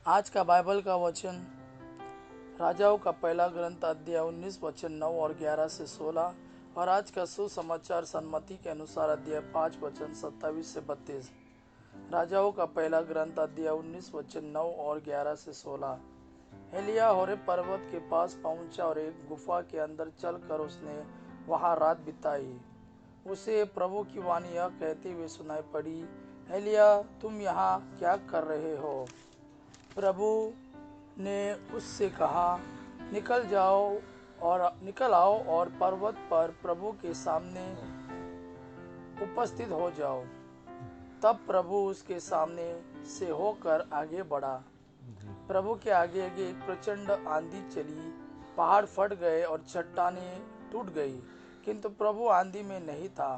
आज का बाइबल का वचन राजाओं का पहला ग्रंथ अध्याय 19 वचन 9 और 11 से 16 और आज का सुसमाचार सन्मति के अनुसार अध्याय 5 वचन 27 से 32। राजाओं का पहला ग्रंथ अध्याय 19 वचन 9 और 11 से 16। एलिया होरेब पर्वत के पास पहुंचा और एक गुफा के अंदर चलकर उसने वहां रात बिताई। उसे प्रभु की वाणी यह कहते हुए सुनाई पड़ी, एलिया तुम यहाँ क्या कर रहे हो? प्रभु ने उससे कहा, निकल आओ और पर्वत पर प्रभु के सामने उपस्थित हो जाओ। तब प्रभु उसके सामने से होकर आगे बढ़ा। प्रभु के आगे आगे एक प्रचंड आंधी चली, पहाड़ फट गए और चट्टानें टूट गई, किंतु प्रभु आंधी में नहीं था।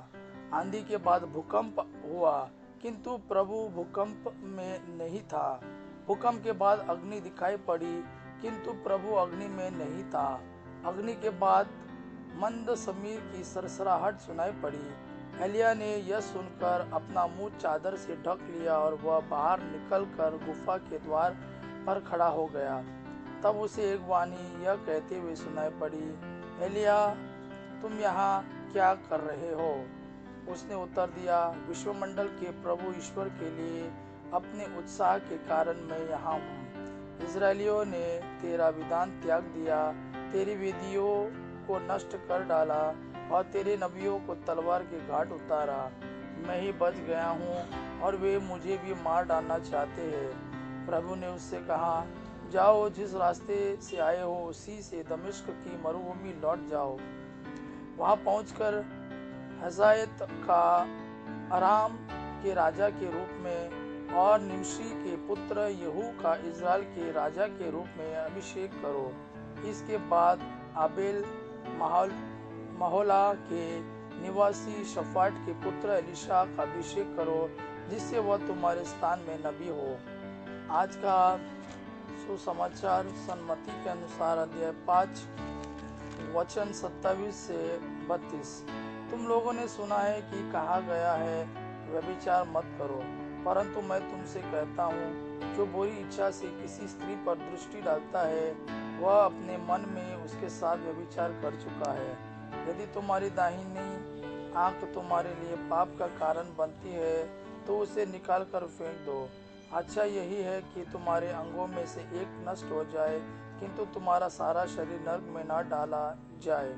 आंधी के बाद भूकंप हुआ, किंतु प्रभु भूकंप में नहीं था। भूकंप के बाद अग्नि दिखाई पड़ी, किंतु प्रभु अग्नि में नहीं था। अग्नि के बाद मंद समीर की सरसराहट सुनाई पड़ी। एलिया ने यह सुनकर अपना मुंह चादर से ढक लिया और वह बाहर निकलकर गुफा के द्वार पर खड़ा हो गया। तब उसे एक वाणी यह कहते हुए सुनाई पड़ी, एलिया तुम यहाँ क्या कर रहे हो? उसने उत्तर दिया, विश्वमंडल के प्रभु ईश्वर के लिए अपने उत्साह के कारण मैं यहाँ हूँ। इजरायलियों ने तेरा विधान त्याग दिया, तेरी वेदियों को नष्ट कर डाला और तेरे नबियों को तलवार के घाट उतारा। मैं ही बच गया हूँ और वे मुझे भी मार डालना चाहते हैं। प्रभु ने उससे कहा, जाओ, जिस रास्ते से आए हो उसी से दमिश्क की मरुभूमि लौट जाओ। वहां पहुंचकर हजायत का अराम के राजा के रूप में और निमशी के पुत्र यहू का इज़राइल के राजा के रूप में अभिषेक करो। इसके बाद आबेल महोला के निवासी शफाट के पुत्र एलिशा का अभिषेक करो, जिससे वह तुम्हारे स्थान में नबी हो। आज का सुसमाचार सन्मति के अनुसार अध्याय 5 वचन 27 से 32। तुम लोगों ने सुना है कि कहा गया है, व्यभिचार मत करो, परंतु मैं तुमसे कहता हूँ, जो बुरी इच्छा से किसी स्त्री पर दृष्टि डालता है वह अपने मन में उसके साथ व्यभिचार कर चुका है। यदि तुम्हारी दाहिनी आंख तुम्हारे लिए पाप का कारण बनती है तो उसे निकाल कर फेंक दो। अच्छा यही है कि तुम्हारे अंगों में से एक नष्ट हो जाए, किंतु तुम्हारा सारा शरीर नरक में न डाला जाए।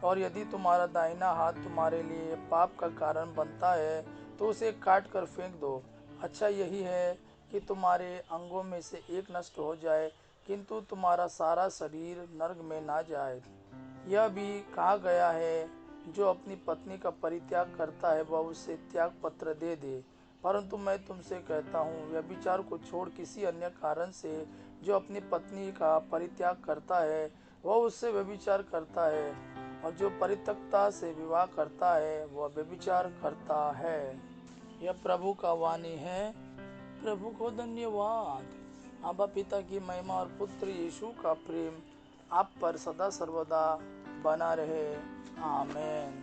और यदि तुम्हारा दाहिना हाथ तुम्हारे लिए पाप का कारण बनता है तो उसे काट कर फेंक दो। अच्छा यही है कि तुम्हारे अंगों में से एक नष्ट हो जाए, किंतु तुम्हारा सारा शरीर नरक में ना जाए। यह भी कहा गया है, जो अपनी पत्नी का परित्याग करता है वह उसे त्याग पत्र दे दे। परंतु मैं तुमसे कहता हूँ, व्यभिचार को छोड़ किसी अन्य कारण से जो अपनी पत्नी का परित्याग करता है वह उससे व्यभिचार करता है, और जो परित्यक्ता से विवाह करता है वह व्यभिचार करता है। यह प्रभु का वाणी है। प्रभु को धन्यवाद। आबा पिता की महिमा और पुत्र यीशु का प्रेम आप पर सदा सर्वदा बना रहे। आमीन।